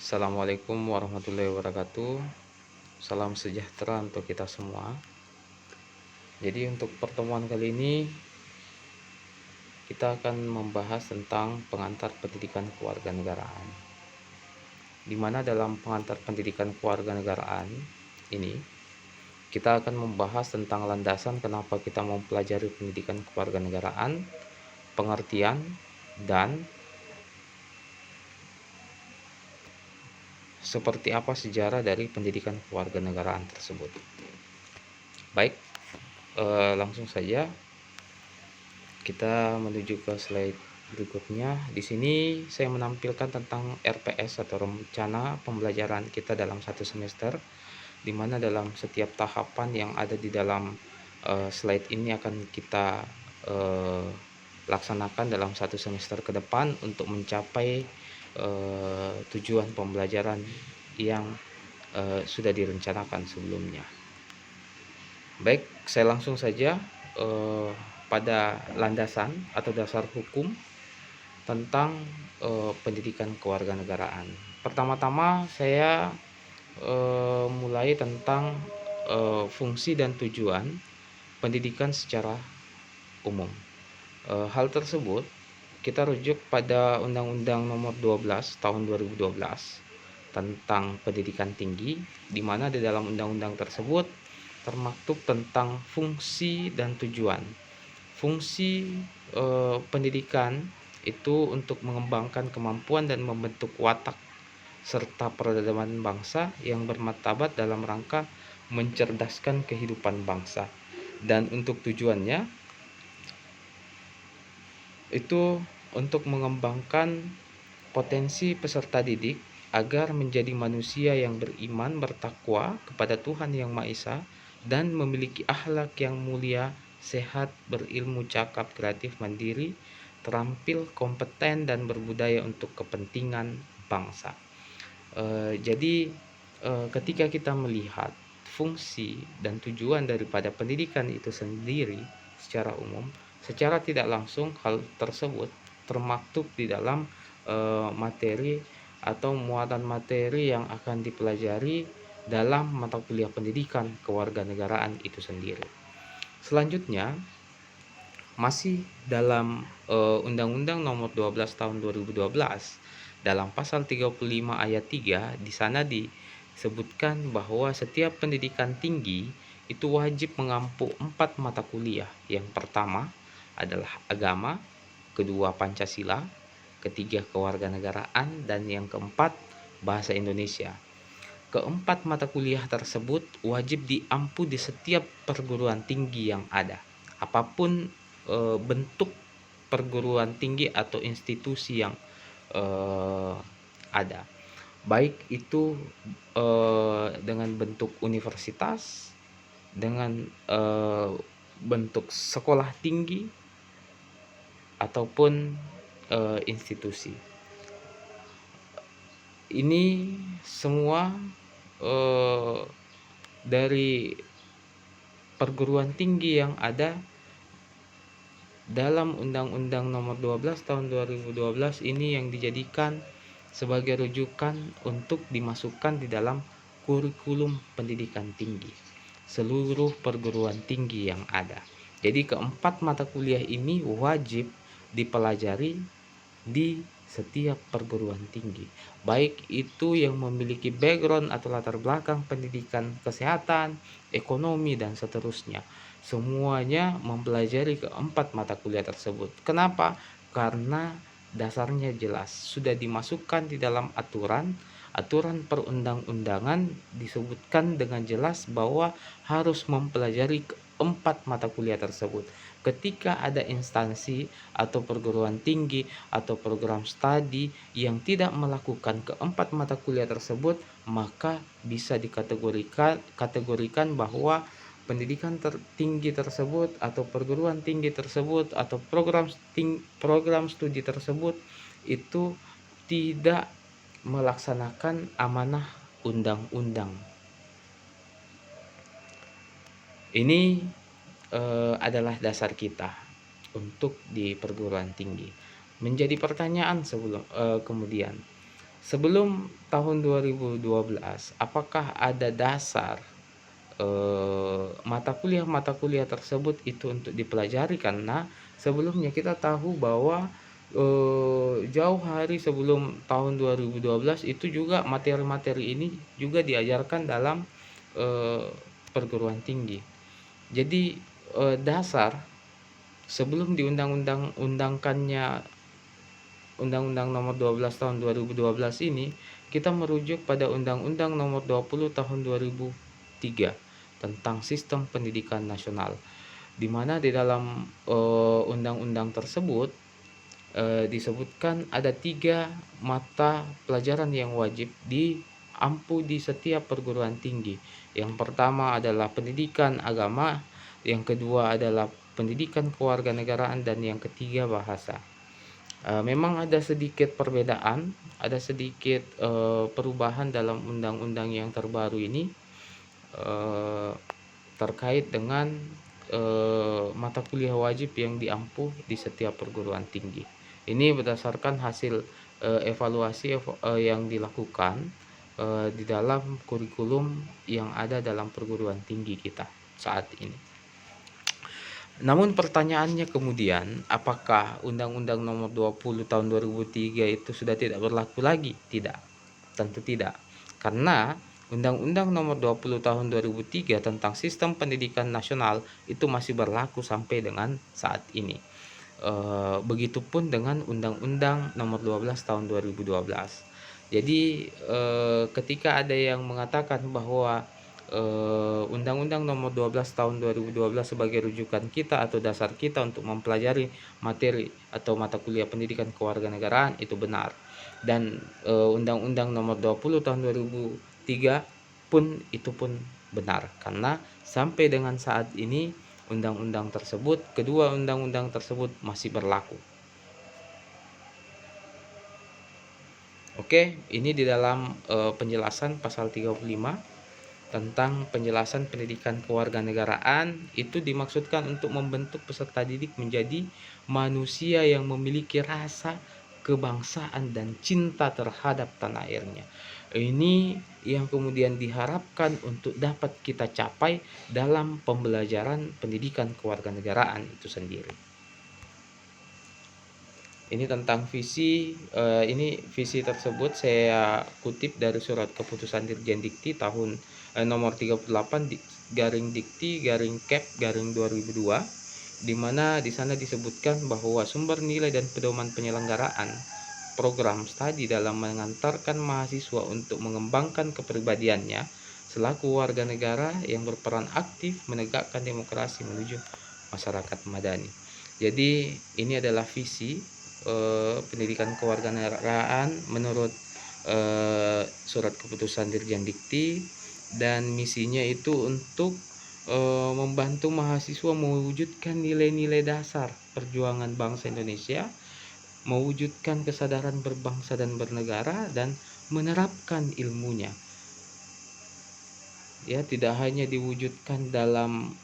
Assalamualaikum warahmatullahi wabarakatuh. Salam sejahtera untuk kita semua. Jadi untuk pertemuan kali ini kita akan membahas tentang pengantar pendidikan kewarganegaraan. Di mana dalam pengantar pendidikan kewarganegaraan ini kita akan membahas tentang landasan kenapa kita mempelajari pendidikan kewarganegaraan, pengertian, dan seperti apa sejarah dari pendidikan kewarganegaraan tersebut. Baik, langsung saja kita menuju ke slide berikutnya. Di sini saya menampilkan tentang RPS atau rencana pembelajaran kita dalam satu semester, di mana dalam setiap tahapan yang ada di dalam slide ini akan kita laksanakan dalam satu semester ke depan untuk mencapai tujuan pembelajaran yang sudah direncanakan sebelumnya. Baik, saya langsung saja pada landasan atau dasar hukum tentang pendidikan kewarganegaraan. Pertama-tama saya mulai tentang fungsi dan tujuan pendidikan secara umum. Hal tersebut kita rujuk pada Undang-Undang Nomor 12 Tahun 2012 tentang pendidikan tinggi, di mana di dalam undang-undang tersebut termaktub tentang fungsi dan tujuan. Fungsi pendidikan itu untuk mengembangkan kemampuan dan membentuk watak serta peradaban bangsa yang bermartabat dalam rangka mencerdaskan kehidupan bangsa. Dan untuk tujuannya itu untuk mengembangkan potensi peserta didik agar menjadi manusia yang beriman, bertakwa kepada Tuhan Yang Maha Esa, dan memiliki akhlak yang mulia, sehat, berilmu, cakap, kreatif, mandiri, terampil, kompeten, dan berbudaya untuk kepentingan bangsa. Jadi ketika kita melihat fungsi dan tujuan daripada pendidikan itu sendiri secara umum, secara tidak langsung hal tersebut termaktub di dalam materi atau muatan materi yang akan dipelajari dalam mata kuliah pendidikan kewarganegaraan itu sendiri. Selanjutnya, masih dalam Undang-Undang Nomor 12 Tahun 2012, dalam pasal 35 ayat 3, di sana disebutkan bahwa setiap pendidikan tinggi itu wajib mengampu 4 mata kuliah. Yang pertama adalah agama, kedua Pancasila, ketiga kewarganegaraan, dan yang keempat bahasa Indonesia. Keempat mata kuliah tersebut wajib diampu di setiap perguruan tinggi yang ada, apapun bentuk perguruan tinggi atau institusi yang ada, baik itu dengan bentuk universitas, dengan bentuk sekolah tinggi, ataupun institusi. Ini semua dari perguruan tinggi yang ada dalam Undang-Undang Nomor 12 Tahun 2012 ini yang dijadikan sebagai rujukan untuk dimasukkan di dalam kurikulum pendidikan tinggi seluruh perguruan tinggi yang ada. Jadi keempat mata kuliah ini wajib dipelajari di setiap perguruan tinggi, baik itu yang memiliki background atau latar belakang pendidikan kesehatan, ekonomi, dan seterusnya. Semuanya mempelajari keempat mata kuliah tersebut. Kenapa? Karena dasarnya jelas, sudah dimasukkan di dalam aturan perundang-undangan, disebutkan dengan jelas bahwa harus mempelajari keempat mata kuliah tersebut. Ketika ada instansi atau perguruan tinggi atau program studi yang tidak melakukan keempat mata kuliah tersebut, maka bisa dikategorikan bahwa pendidikan tinggi tersebut atau perguruan tinggi tersebut atau program studi tersebut itu tidak melaksanakan amanah undang-undang. Ini adalah dasar kita untuk di perguruan tinggi. Menjadi pertanyaan kemudian, sebelum tahun 2012 apakah ada dasar mata kuliah tersebut itu untuk dipelajari? Karena sebelumnya kita tahu bahwa jauh hari sebelum tahun 2012 itu juga materi-materi ini juga diajarkan dalam perguruan tinggi. Jadi dasar sebelum diundang-undangkannya Undang-Undang Nomor 12 Tahun 2012 ini, kita merujuk pada Undang-Undang Nomor 20 Tahun 2003 tentang Sistem Pendidikan Nasional, di mana di dalam undang-undang tersebut disebutkan ada 3 mata pelajaran yang wajib diampu di setiap perguruan tinggi. Yang pertama adalah pendidikan agama, yang kedua adalah pendidikan kewarganegaraan, dan yang ketiga bahasa. Memang ada sedikit perbedaan, ada sedikit perubahan dalam undang-undang yang terbaru ini terkait dengan mata kuliah wajib yang diampu di setiap perguruan tinggi. Ini berdasarkan hasil evaluasi yang dilakukan di dalam kurikulum yang ada dalam perguruan tinggi kita saat ini. Namun pertanyaannya kemudian, apakah Undang-Undang Nomor 20 Tahun 2003 itu sudah tidak berlaku lagi? Tidak, tentu tidak. Karena Undang-Undang Nomor 20 Tahun 2003 tentang Sistem Pendidikan Nasional itu masih berlaku sampai dengan saat ini. Begitupun dengan Undang-Undang Nomor 12 Tahun 2012. Jadi ketika ada yang mengatakan bahwa Undang-Undang Nomor 12 Tahun 2012 sebagai rujukan kita atau dasar kita untuk mempelajari materi atau mata kuliah pendidikan kewarganegaraan, itu benar. Dan Undang-Undang Nomor 20 Tahun 2003 pun itu pun benar, karena sampai dengan saat ini undang-undang tersebut, kedua undang-undang tersebut masih berlaku. Oke, ini di dalam penjelasan pasal 35 tentang penjelasan pendidikan kewarganegaraan. Itu dimaksudkan untuk membentuk peserta didik menjadi manusia yang memiliki rasa kebangsaan dan cinta terhadap tanah airnya. Ini yang kemudian diharapkan untuk dapat kita capai dalam pembelajaran pendidikan kewarganegaraan itu sendiri. Ini tentang visi, ini visi tersebut saya kutip dari surat keputusan Dirjen Dikti tahun nomor 38 garing Dikti garing Kep garing 2002, di mana di sana disebutkan bahwa sumber nilai dan pedoman penyelenggaraan program studi dalam mengantarkan mahasiswa untuk mengembangkan kepribadiannya selaku warga negara yang berperan aktif menegakkan demokrasi menuju masyarakat madani. Jadi ini adalah visi pendidikan kewarganegaraan menurut surat keputusan Dirjen Dikti, dan misinya itu untuk membantu mahasiswa mewujudkan nilai-nilai dasar perjuangan bangsa Indonesia, mewujudkan kesadaran berbangsa dan bernegara, dan menerapkan ilmunya. Ya, tidak hanya diwujudkan dalam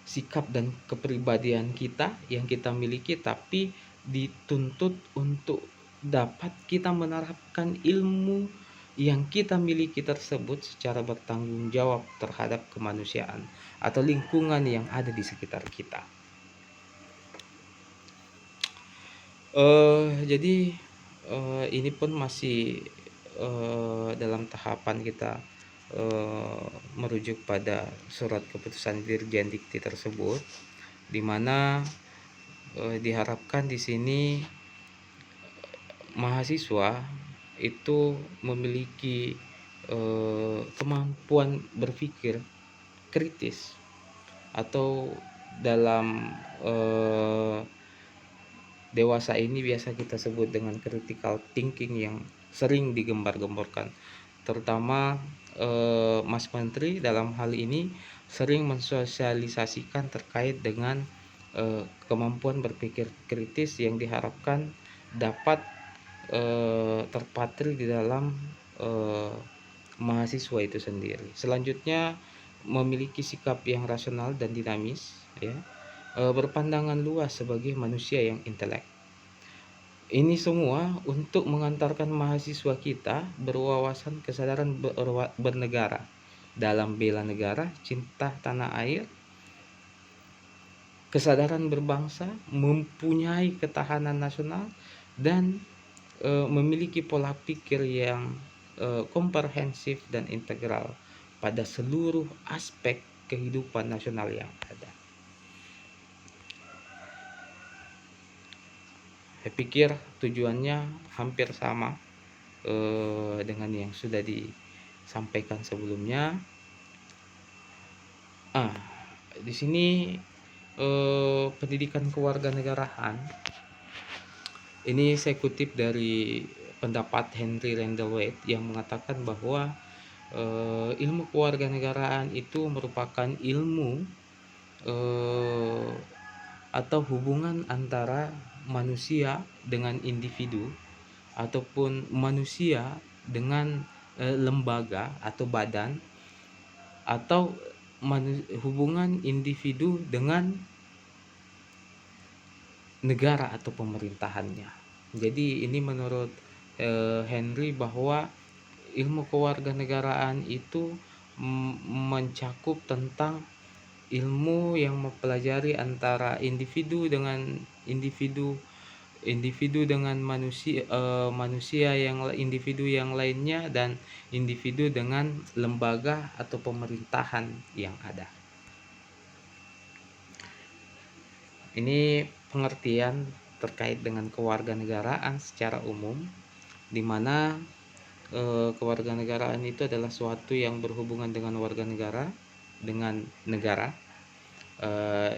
sikap dan kepribadian kita yang kita miliki, tapi dituntut untuk dapat kita menerapkan ilmu yang kita miliki tersebut secara bertanggung jawab terhadap kemanusiaan atau lingkungan yang ada di sekitar kita. Jadi ini pun masih dalam tahapan kita merujuk pada surat keputusan Dirjen Dikti tersebut, di mana diharapkan di sini mahasiswa itu memiliki kemampuan berpikir kritis, atau dalam dewasa ini biasa kita sebut dengan critical thinking yang sering digembar-gemborkan, terutama Mas Menteri dalam hal ini sering mensosialisasikan terkait dengan kemampuan berpikir kritis yang diharapkan dapat terpatri di dalam mahasiswa itu sendiri. Selanjutnya, memiliki sikap yang rasional dan dinamis, ya, berpandangan luas sebagai manusia yang intelek. Ini semua untuk mengantarkan mahasiswa kita berwawasan kesadaran bernegara dalam bela negara, cinta tanah air, kesadaran berbangsa, mempunyai ketahanan nasional, dan memiliki pola pikir yang komprehensif dan integral pada seluruh aspek kehidupan nasional yang ada. Saya pikir tujuannya hampir sama dengan yang sudah disampaikan sebelumnya. Di sini pendidikan kewarganegaraan ini saya kutip dari pendapat Henry Randall White yang mengatakan bahwa ilmu kewarganegaraan itu merupakan ilmu atau hubungan antara manusia dengan individu ataupun manusia dengan lembaga atau badan, atau hubungan individu dengan negara atau pemerintahannya. Jadi ini menurut Henry bahwa ilmu kewarganegaraan itu mencakup tentang ilmu yang mempelajari antara individu dengan individu dengan individu yang lainnya, dan individu dengan lembaga atau pemerintahan yang ada. Ini pengertian terkait dengan kewarganegaraan secara umum, di mana kewarganegaraan itu adalah suatu yang berhubungan dengan warga negara, dengan negara,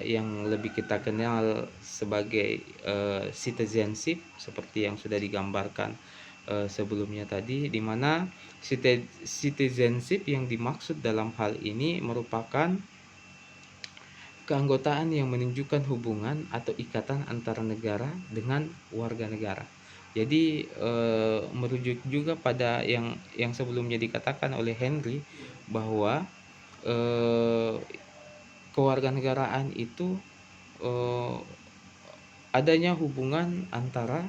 yang lebih kita kenal sebagai citizenship, seperti yang sudah digambarkan sebelumnya tadi, di mana citizenship yang dimaksud dalam hal ini merupakan keanggotaan yang menunjukkan hubungan atau ikatan antara negara dengan warga negara. Jadi merujuk juga pada yang sebelumnya dikatakan oleh Henry bahwa kewarganegaraan itu adanya hubungan antara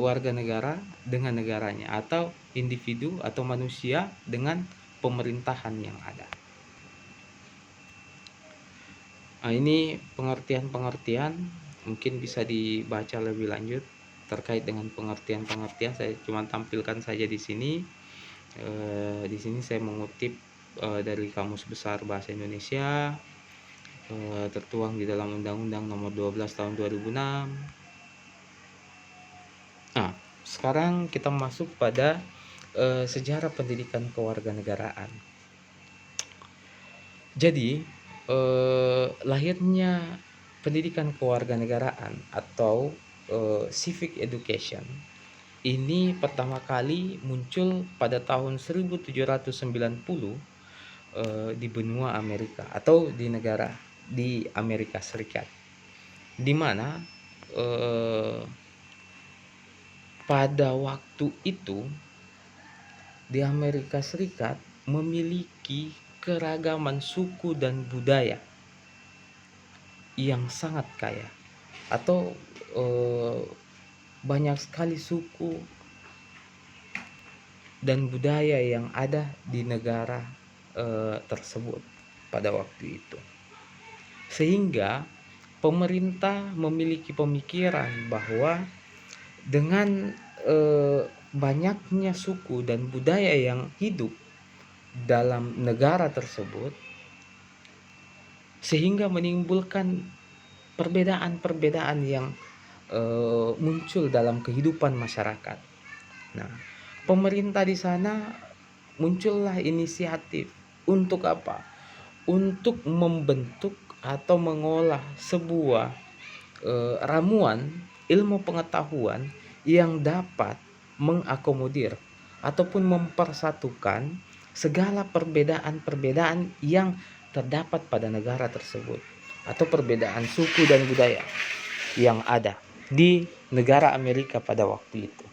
warga negara dengan negaranya, atau individu atau manusia dengan pemerintahan yang ada. Ini pengertian-pengertian mungkin bisa dibaca lebih lanjut terkait dengan pengertian-pengertian. Saya cuma tampilkan saja di sini. Di sini saya mengutip dari Kamus Besar Bahasa Indonesia, tertuang di dalam Undang-Undang Nomor 12 Tahun 2006. Nah, sekarang kita masuk pada sejarah pendidikan kewarganegaraan. Jadi lahirnya pendidikan kewarganegaraan atau civic education ini pertama kali muncul pada tahun 1790 di benua Amerika atau di Amerika Serikat, di mana pada waktu itu di Amerika Serikat memiliki keragaman suku dan budaya yang sangat kaya, atau banyak sekali suku dan budaya yang ada di negara tersebut pada waktu itu, sehingga pemerintah memiliki pemikiran bahwa dengan banyaknya suku dan budaya yang hidup dalam negara tersebut, sehingga menimbulkan perbedaan-perbedaan yang muncul dalam kehidupan masyarakat. Nah, pemerintah di sana muncullah inisiatif untuk apa? Untuk membentuk atau mengolah sebuah ramuan ilmu pengetahuan yang dapat mengakomodir ataupun mempersatukan segala perbedaan-perbedaan yang terdapat pada negara tersebut, atau perbedaan suku dan budaya yang ada di negara Amerika pada waktu itu.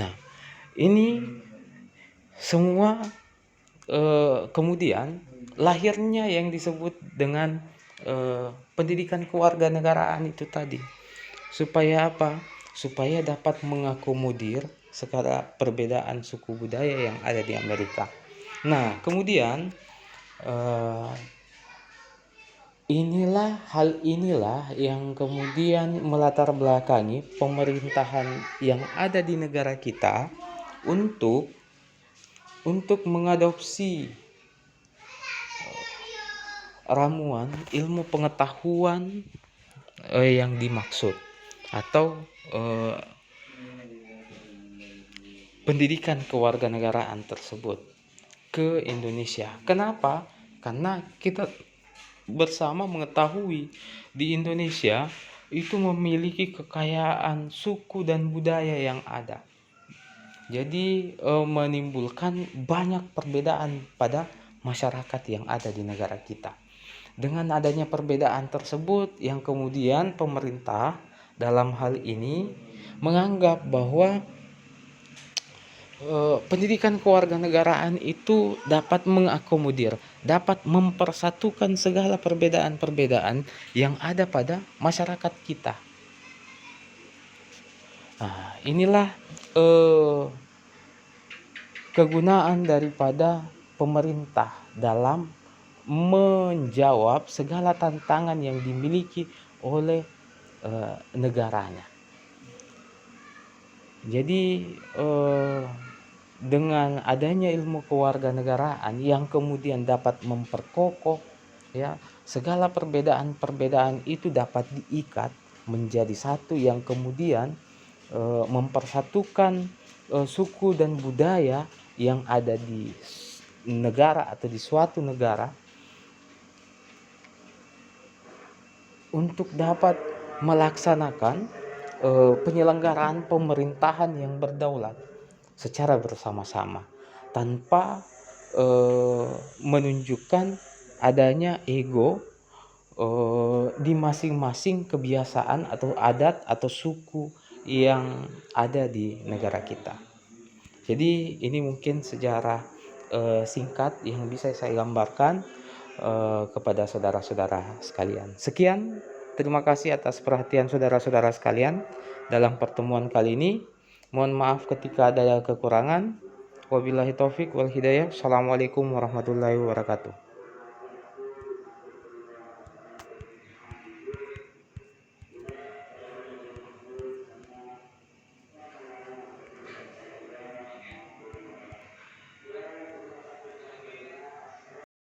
Nah, ini semua kemudian lahirnya yang disebut dengan pendidikan kewarganegaraan itu tadi. Supaya apa? supaya dapat mengakomodir segala perbedaan suku budaya yang ada di Amerika. Nah, kemudian hal inilah yang kemudian melatar belakangi pemerintahan yang ada di negara kita untuk mengadopsi ramuan ilmu pengetahuan yang dimaksud atau pendidikan kewarganegaraan tersebut ke Indonesia. Kenapa? Karena kita bersama mengetahui di Indonesia itu memiliki kekayaan suku dan budaya yang ada. Jadi menimbulkan banyak perbedaan pada masyarakat yang ada di negara kita. Dengan adanya perbedaan tersebut yang kemudian pemerintah dalam hal ini menganggap bahwa pendidikan kewarganegaraan itu dapat mengakomodir, dapat mempersatukan segala perbedaan-perbedaan yang ada pada masyarakat kita. Nah, inilah kegunaan daripada pemerintah dalam menjawab segala tantangan yang dimiliki oleh negaranya. Jadi dengan adanya ilmu kewarganegaraan yang kemudian dapat memperkokoh ya segala perbedaan-perbedaan itu dapat diikat menjadi satu yang kemudian mempersatukan suku dan budaya yang ada di negara atau di suatu negara untuk dapat melaksanakan penyelenggaraan pemerintahan yang berdaulat secara bersama-sama tanpa menunjukkan adanya ego di masing-masing kebiasaan atau adat atau suku yang ada di negara kita. Jadi ini mungkin sejarah singkat yang bisa saya gambarkan kepada saudara-saudara sekalian. Sekian, terima kasih atas perhatian saudara-saudara sekalian dalam pertemuan kali ini. Mohon maaf ketika ada kekurangan. Wabillahi taufik wal hidayah. Assalamualaikum warahmatullahi wabarakatuh.